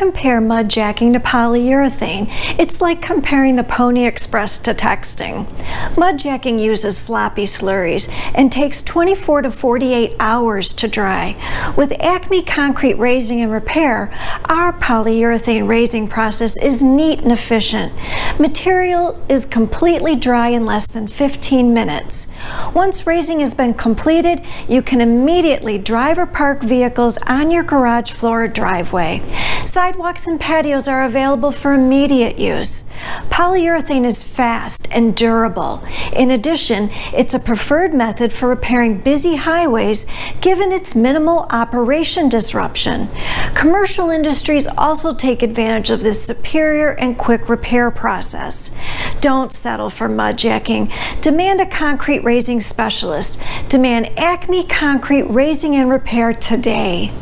compare mudjacking to polyurethane, it's like comparing the Pony Express to texting. Mudjacking uses sloppy slurries and takes 24 to 48 hours to dry. With Acme Concrete Raising and Repair, our polyurethane raising process is neat and efficient. Material is completely dry in less than 15 minutes. Once raising has been completed, you can immediately drive or park vehicles on your garage floor or driveway. Sidewalks and patios are available for immediate use. Polyurethane is fast and durable. In addition, it's a preferred method for repairing busy highways given its minimal operation disruption. Commercial industries also take advantage of this superior and quick repair process. Don't settle for mudjacking. Demand a concrete raising specialist. Demand Acme Concrete Raising and Repair today.